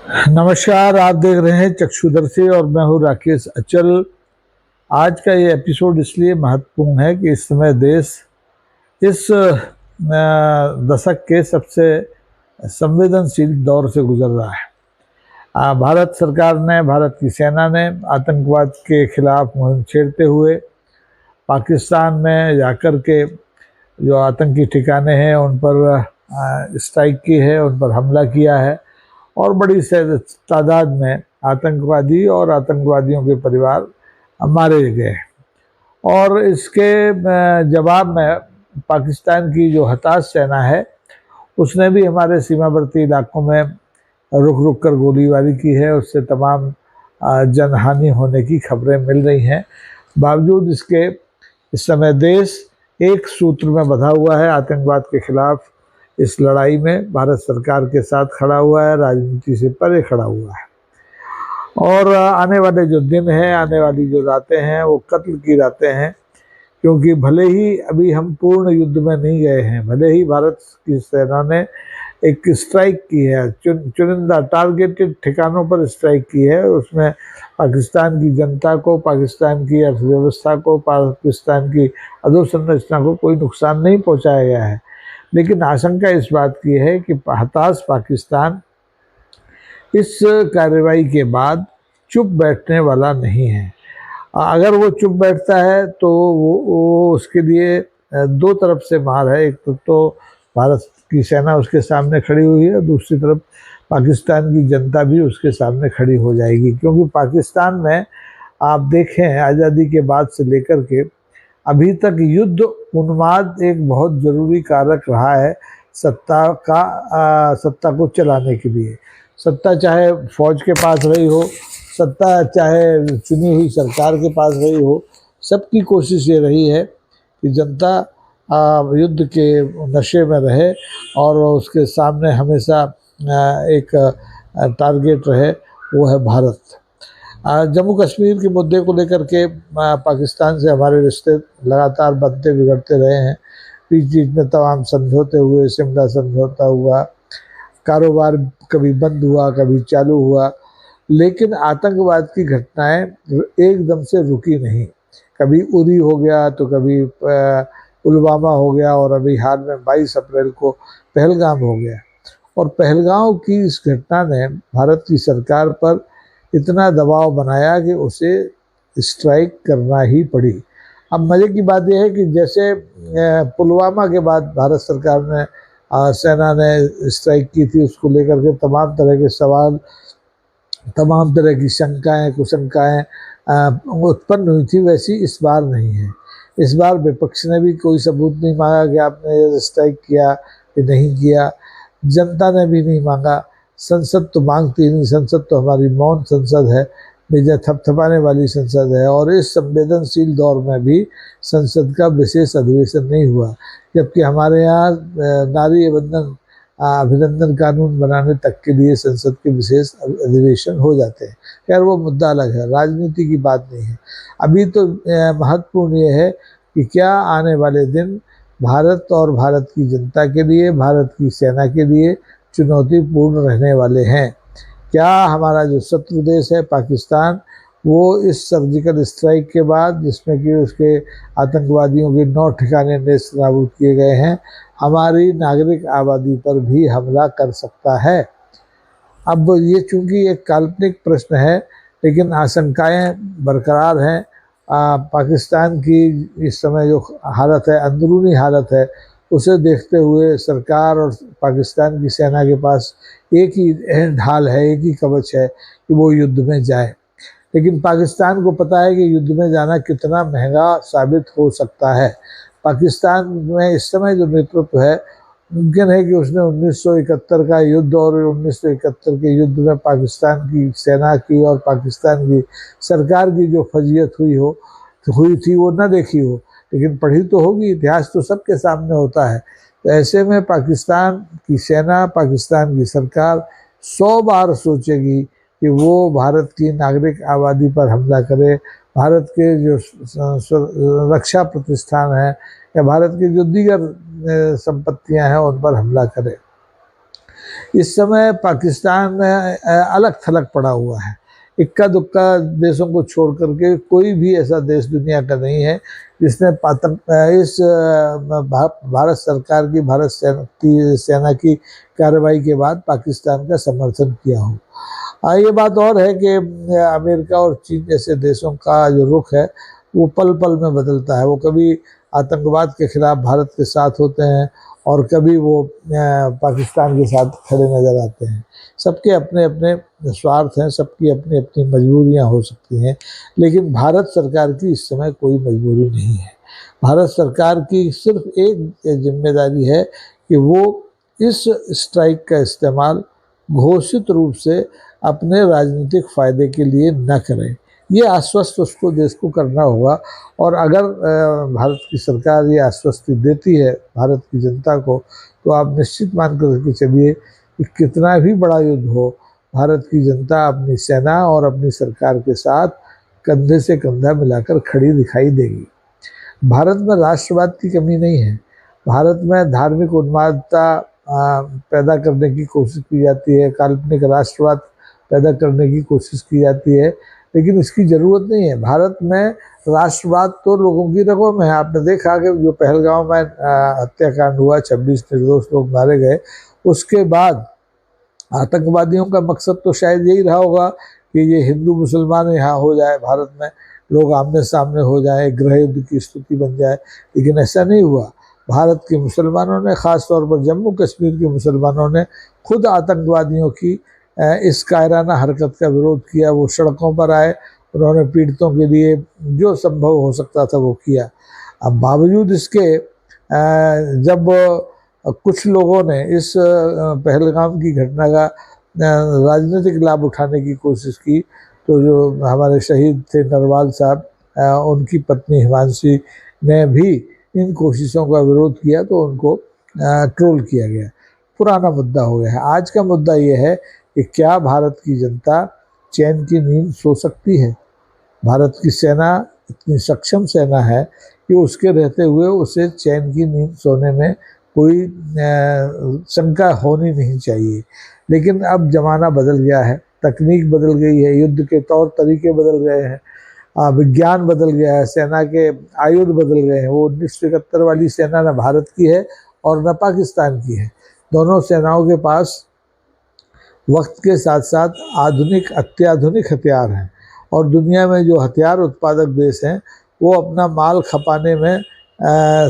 नमस्कार, आप देख रहे हैं चक्षुदर्शी और मैं हूँ राकेश अचल। आज का ये एपिसोड इसलिए महत्वपूर्ण है कि इस समय देश इस दशक के सबसे संवेदनशील दौर से गुजर रहा है। भारत सरकार ने, भारत की सेना ने आतंकवाद के खिलाफ मुहिम छेड़ते हुए पाकिस्तान में जाकर के जो आतंकी ठिकाने हैं उन पर स्ट्राइक की है, उन पर हमला किया है और बड़ी तादाद में आतंकवादी और आतंकवादियों के परिवार मारे गए। और इसके जवाब में पाकिस्तान की जो हताश सेना है उसने भी हमारे सीमावर्ती इलाकों में रुक रुक कर गोलीबारी की है। उससे तमाम जनहानि होने की खबरें मिल रही हैं। बावजूद इसके इस समय देश एक सूत्र में बंधा हुआ है। आतंकवाद के खिलाफ इस लड़ाई में भारत सरकार के साथ खड़ा हुआ है, राजनीति से परे खड़ा हुआ है। और आने वाले जो दिन हैं, आने वाली जो रातें हैं, वो कत्ल की रातें हैं। क्योंकि भले ही अभी हम पूर्ण युद्ध में नहीं गए हैं, भले ही भारत की सेना ने एक स्ट्राइक की है, चुनिंदा टारगेटेड ठिकानों पर स्ट्राइक की है, उसमें पाकिस्तान की जनता को, पाकिस्तान की अर्थव्यवस्था को, पाकिस्तान की अधोसंरचना को कोई नुकसान नहीं पहुंचाया गया है। लेकिन आशंका इस बात की है कि हताश पाकिस्तान इस कार्रवाई के बाद चुप बैठने वाला नहीं है। अगर वो चुप बैठता है तो वो उसके लिए दो तरफ से मार है। एक तो भारत की सेना उसके सामने खड़ी हुई है, दूसरी तरफ पाकिस्तान की जनता भी उसके सामने खड़ी हो जाएगी। क्योंकि पाकिस्तान में आप देखें, आज़ादी के बाद से लेकर के अभी तक युद्ध उन्माद एक बहुत ज़रूरी कारक रहा है सत्ता को चलाने के लिए। सत्ता चाहे फौज के पास रही हो, सत्ता चाहे चुनी हुई सरकार के पास रही हो, सबकी कोशिश ये रही है कि जनता युद्ध के नशे में रहे और उसके सामने हमेशा एक टारगेट रहे, वो है भारत। जम्मू कश्मीर के मुद्दे को लेकर के पाकिस्तान से हमारे रिश्ते लगातार बनते बिगड़ते रहे हैं। बीच बीच में तमाम समझौते हुए, शिमला समझौता हुआ, कारोबार कभी बंद हुआ, कभी चालू हुआ, लेकिन आतंकवाद की घटनाएं एकदम से रुकी नहीं। कभी उरी हो गया, तो कभी पुलवामा हो गया, और अभी हाल में 22 अप्रैल को पहलगाम हो गया। और पहलगाम की इस घटना ने भारत की सरकार पर इतना दबाव बनाया कि उसे स्ट्राइक करना ही पड़ी। अब मज़े की बात यह है कि जैसे पुलवामा के बाद भारत सरकार ने, सेना ने स्ट्राइक की थी, उसको लेकर के तमाम तरह के सवाल, तमाम तरह की शंकाएं कुशंकाएं उत्पन्न हुई थी, वैसी इस बार नहीं है। इस बार विपक्ष ने भी कोई सबूत नहीं मांगा कि आपने स्ट्राइक किया कि नहीं किया। जनता ने भी नहीं मांगा। संसद तो मांगती नहीं, संसद तो हमारी मौन संसद है, बेजा थपथपाने वाली संसद है। और इस संवेदनशील दौर में भी संसद का विशेष अधिवेशन नहीं हुआ, जबकि हमारे यहाँ नारी अभिनंदन कानून बनाने तक के लिए संसद के विशेष अधिवेशन हो जाते हैं। खैर, वो मुद्दा अलग है, राजनीति की बात नहीं है। अभी तो महत्वपूर्ण ये है कि क्या आने वाले दिन भारत और भारत की जनता के लिए, भारत की सेना के लिए चुनौतीपूर्ण रहने वाले हैं। क्या हमारा जो शत्रु देश है पाकिस्तान, वो इस सर्जिकल स्ट्राइक के बाद, जिसमें कि उसके आतंकवादियों के 9 ठिकाने नेस्त नाबूद किए गए हैं, हमारी नागरिक आबादी पर भी हमला कर सकता है? अब ये चूंकि एक काल्पनिक प्रश्न है, लेकिन आशंकाएं बरकरार हैं। पाकिस्तान की इस समय जो हालत है, अंदरूनी हालत है, उसे देखते हुए सरकार और पाकिस्तान की सेना के पास एक ही ढाल है, एक ही कवच है कि वो युद्ध में जाए। लेकिन पाकिस्तान को पता है कि युद्ध में जाना कितना महंगा साबित हो सकता है। पाकिस्तान में इस समय जो नेतृत्व है, मुमकिन है कि उसने 1971 का युद्ध और 1971 के युद्ध में पाकिस्तान की सेना की और पाकिस्तान की सरकार की जो फजीयत हुई थी वो न देखी हो, लेकिन पढ़ी तो होगी। इतिहास तो सबके सामने होता है। तो ऐसे में पाकिस्तान की सेना, पाकिस्तान की सरकार 100 बार सोचेगी कि वो भारत की नागरिक आबादी पर हमला करे, भारत के जो रक्षा प्रतिष्ठान हैं या भारत की जो दीगर संपत्तियां हैं उन पर हमला करे। इस समय पाकिस्तान अलग थलग पड़ा हुआ है। इक्का दुक्का देशों को छोड़ करके कोई भी ऐसा देश दुनिया का नहीं है जिसने इस भारत सरकार की, भारत सेना की कार्रवाई के बाद पाकिस्तान का समर्थन किया हो। ये बात और है कि अमेरिका और चीन जैसे देशों का जो रुख है वो पल पल में बदलता है। वो कभी आतंकवाद के खिलाफ भारत के साथ होते हैं और कभी वो पाकिस्तान के साथ खड़े नजर आते हैं। सबके अपने अपने स्वार्थ हैं, सबकी अपनी अपनी मजबूरियां हो सकती हैं, लेकिन भारत सरकार की इस समय कोई मजबूरी नहीं है। भारत सरकार की सिर्फ एक जिम्मेदारी है कि वो इस स्ट्राइक का इस्तेमाल घोषित रूप से अपने राजनीतिक फायदे के लिए न करें। ये आश्वस्त उसको, देश को करना होगा। और अगर भारत की सरकार ये आश्वस्ति देती है भारत की जनता को, तो आप निश्चित मान कर के चलिए कि कितना भी बड़ा युद्ध हो, भारत की जनता अपनी सेना और अपनी सरकार के साथ कंधे से कंधा मिलाकर खड़ी दिखाई देगी। भारत में राष्ट्रवाद की कमी नहीं है। भारत में धार्मिक उन्मादता पैदा करने की कोशिश की जाती है, काल्पनिक राष्ट्रवाद पैदा करने की कोशिश की जाती है, लेकिन इसकी ज़रूरत नहीं है। भारत में राष्ट्रवाद तो लोगों की रगों में है। आपने देखा कि जो पहलगांव में हत्याकांड हुआ, 26 निर्दोष लोग मारे गए, उसके बाद आतंकवादियों का मकसद तो शायद यही रहा होगा कि ये हिंदू मुसलमान यहाँ हो जाए, भारत में लोग आमने सामने हो जाए, गृह युद्ध की स्थिति बन जाए, लेकिन ऐसा नहीं हुआ। भारत के मुसलमानों ने, ख़ास तौर पर जम्मू कश्मीर के मुसलमानों ने खुद आतंकवादियों की इस कायराना हरकत का विरोध किया। वो सड़कों पर आए, उन्होंने पीड़ितों के लिए जो संभव हो सकता था वो किया। अब बावजूद इसके जब कुछ लोगों ने इस पहलगाम की घटना का राजनीतिक लाभ उठाने की कोशिश की, तो जो हमारे शहीद थे नरवाल साहब, उनकी पत्नी हिमांशी ने भी इन कोशिशों का विरोध किया, तो उनको ट्रोल किया गया। पुराना मुद्दा हो गया है। आज का मुद्दा ये है कि क्या भारत की जनता चैन की नींद सो सकती है? भारत की सेना इतनी सक्षम सेना है कि उसके रहते हुए उसे चैन की नींद सोने में कोई शंका होनी नहीं चाहिए। लेकिन अब ज़माना बदल गया है, तकनीक बदल गई है, युद्ध के तौर तरीके बदल गए हैं, विज्ञान बदल गया है, सेना के आयुध बदल गए हैं। वो 1971 वाली सेना न भारत की है और न पाकिस्तान की है। दोनों सेनाओं के पास वक्त के साथ साथ आधुनिक, अत्याधुनिक हथियार हैं, और दुनिया में जो हथियार उत्पादक देश हैं वो अपना माल खपाने में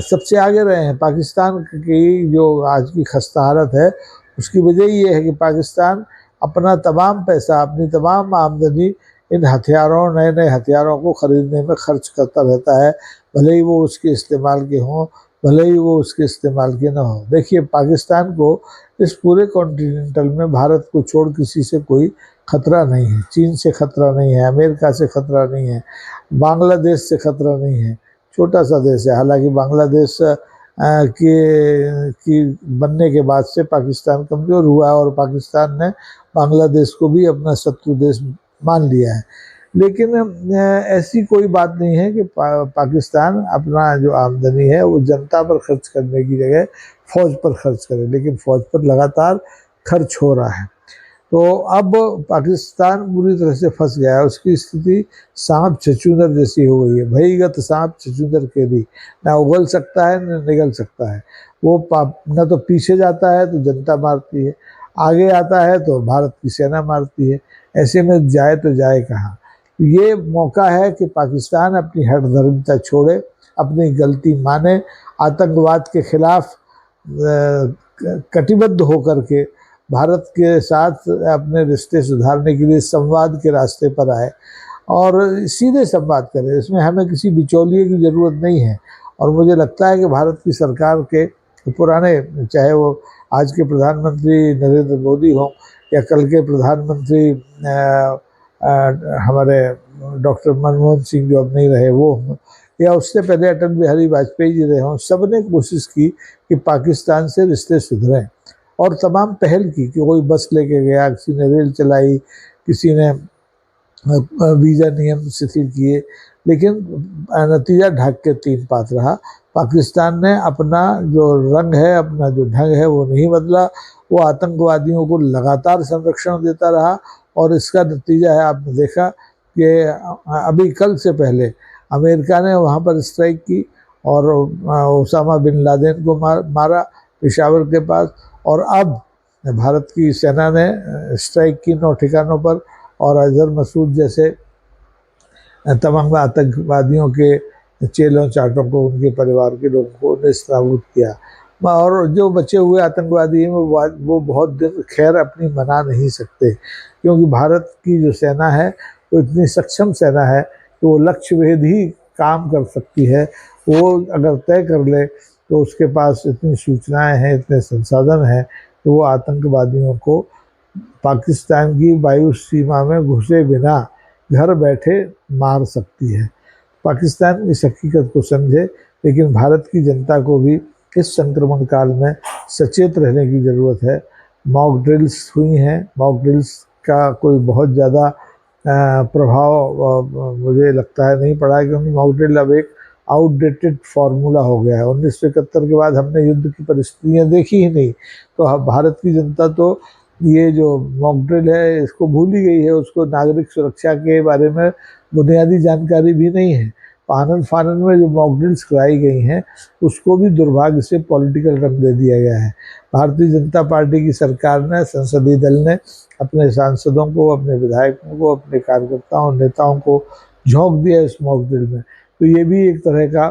सबसे आगे रहे हैं। पाकिस्तान की जो आज की खस्ता हालत है उसकी वजह ये है कि पाकिस्तान अपना तमाम पैसा, अपनी तमाम आमदनी इन हथियारों, नए नए हथियारों को ख़रीदने में खर्च करता रहता है, भले ही वो उसके इस्तेमाल के हों, भले ही वो उसके इस्तेमाल के ना हो। देखिए, पाकिस्तान को इस पूरे कॉन्टिनेंटल में भारत को छोड़ किसी से कोई खतरा नहीं है। चीन से खतरा नहीं है, अमेरिका से खतरा नहीं है, बांग्लादेश से खतरा नहीं है। छोटा सा देश है, हालांकि बांग्लादेश की बनने के बाद से पाकिस्तान कमज़ोर हुआ और पाकिस्तान ने बांग्लादेश को भी अपना शत्रु देश मान लिया है। लेकिन ऐसी कोई बात नहीं है कि पाकिस्तान अपना जो आमदनी है वो जनता पर खर्च करने की जगह फ़ौज पर खर्च करे, लेकिन फ़ौज पर लगातार खर्च हो रहा है। तो अब पाकिस्तान बुरी तरह से फंस गया है। उसकी स्थिति सांप छछूंदर जैसी हो गई है। भयगत सांप छछूंदर के दी, ना उगल सकता है न निगल सकता है। वो न तो पीछे जाता है तो जनता मारती है, आगे आता है तो भारत की सेना मारती है। ऐसे में जाए तो जाए कहाँ? ये मौका है कि पाकिस्तान अपनी हठधर्मिता छोड़े, अपनी गलती माने, आतंकवाद के खिलाफ कटिबद्ध होकर के भारत के साथ अपने रिश्ते सुधारने के लिए संवाद के रास्ते पर आए और सीधे संवाद करें। इसमें हमें किसी बिचौलिए की ज़रूरत नहीं है। और मुझे लगता है कि भारत की सरकार के पुराने, चाहे वो आज के प्रधानमंत्री नरेंद्र मोदी हों या कल के प्रधानमंत्री हमारे डॉक्टर मनमोहन सिंह जो अब नहीं रहे वो हों, या उससे पहले अटल बिहारी वाजपेयी जी रहे हों, सब ने कोशिश की कि पाकिस्तान से रिश्ते सुधरें और तमाम पहल की कि कोई बस लेके गया, किसी ने रेल चलाई, किसी ने वीज़ा नियम शिथिल किए, लेकिन नतीजा ढाक के तीन पात रहा। पाकिस्तान ने अपना जो रंग है, अपना जो ढंग है वो नहीं बदला वो आतंकवादियों को लगातार संरक्षण देता रहा। और इसका नतीजा है, आपने देखा कि अभी कल से पहले अमेरिका ने वहाँ पर स्ट्राइक की और ओसामा बिन लादेन को मारा पेशावर के पास। और अब भारत की सेना ने स्ट्राइक की 9 ठिकानों पर और अजहर मसूद जैसे तमाम आतंकवादियों के चेलों चाटों को, उनके परिवार के लोगों को नेस्तनाबूद किया। और जो बचे हुए आतंकवादी हैं वो बहुत दिन खैर अपनी मना नहीं सकते, क्योंकि भारत की जो सेना है वो इतनी सक्षम सेना है कि वो लक्ष्य भेदी काम कर सकती है। वो अगर तय कर ले तो उसके पास इतनी सूचनाएं हैं, इतने संसाधन हैं कि वो आतंकवादियों को पाकिस्तान की वायु सीमा में घुसे बिना घर बैठे मार सकती है। पाकिस्तान इस हकीकत को समझे, लेकिन भारत की जनता को भी इस संक्रमण काल में सचेत रहने की ज़रूरत है। मॉक ड्रिल्स हुई हैं, मॉक ड्रिल्स का कोई बहुत ज़्यादा प्रभाव मुझे लगता है नहीं पड़ा है, क्योंकि मॉक ड्रिल अब एक आउटडेटेड फार्मूला हो गया है। 1971 के बाद हमने युद्ध की परिस्थितियाँ देखी ही नहीं, तो भारत की जनता तो ये जो मॉक ड्रिल है इसको भूल ही गई है। उसको नागरिक सुरक्षा के बारे में बुनियादी जानकारी भी नहीं है। आनंद फानंद में जो मॉक ड्रिल्स कराई गई हैं उसको भी दुर्भाग्य से पॉलिटिकल रंग दे दिया गया है। भारतीय जनता पार्टी की सरकार ने, संसदीय दल ने अपने सांसदों को, अपने विधायकों को, अपने कार्यकर्ताओं नेताओं को झोंक दिया इस मॉक ड्रिल में। तो ये भी एक तरह का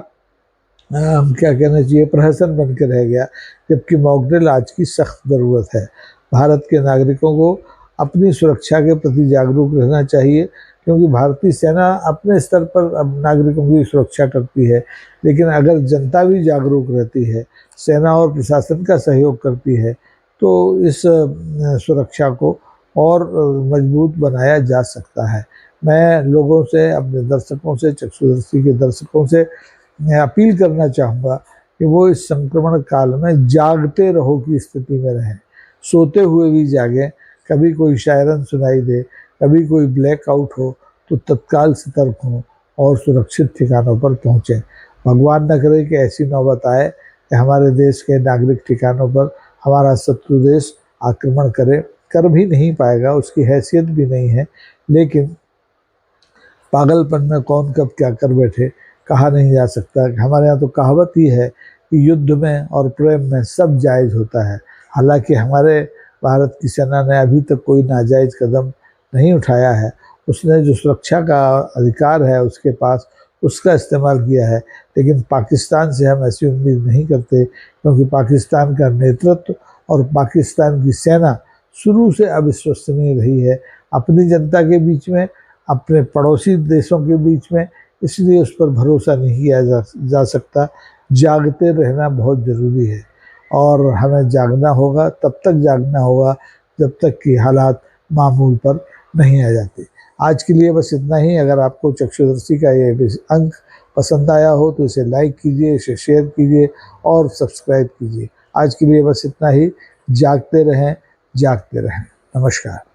क्या कहना चाहिए, प्रहसन बन के रह गया, जबकि मॉक ड्रिल आज की सख्त ज़रूरत है। भारत के नागरिकों को अपनी सुरक्षा के प्रति जागरूक रहना चाहिए, क्योंकि भारतीय सेना अपने स्तर पर अब नागरिकों की सुरक्षा करती है, लेकिन अगर जनता भी जागरूक रहती है, सेना और प्रशासन का सहयोग करती है, तो इस सुरक्षा को और मजबूत बनाया जा सकता है। मैं लोगों से, अपने दर्शकों से, चक्षुदर्शी के दर्शकों से अपील करना चाहूँगा कि वो इस संक्रमण काल में जागते रहो की स्थिति में रहें, सोते हुए भी जागें। कभी कोई शायरन सुनाई दे, कभी कोई ब्लैकआउट हो तो तत्काल सतर्क हों और सुरक्षित ठिकानों पर पहुँचें। भगवान न करे कि ऐसी नौबत आए कि हमारे देश के नागरिक ठिकानों पर हमारा शत्रु देश आक्रमण करे। कर भी नहीं पाएगा, उसकी हैसियत भी नहीं है, लेकिन पागलपन में कौन कब क्या कर बैठे कहा नहीं जा सकता। हमारे यहाँ तो कहावत ही है कि युद्ध में और प्रेम में सब जायज़ होता है। हालांकि हमारे भारत की सेना ने अभी तक कोई नाजायज़ कदम नहीं उठाया है। उसने जो सुरक्षा का अधिकार है उसके पास, उसका इस्तेमाल किया है, लेकिन पाकिस्तान से हम ऐसी उम्मीद नहीं करते, क्योंकि पाकिस्तान का नेतृत्व और पाकिस्तान की सेना शुरू से अविश्वसनीय रही है अपनी जनता के बीच में, अपने पड़ोसी देशों के बीच में, इसलिए उस पर भरोसा नहीं किया जा सकता। जागते रहना बहुत ज़रूरी है और हमें जागना होगा, तब तक जागना होगा जब तक कि हालात मामूल पर नहीं आ जाते। आज के लिए बस इतना ही। अगर आपको चक्षुदर्शी का ये अंक पसंद आया हो तो इसे लाइक कीजिए, इसे शेयर कीजिए और सब्सक्राइब कीजिए। आज के लिए बस इतना ही। जागते रहें, जागते रहें। नमस्कार।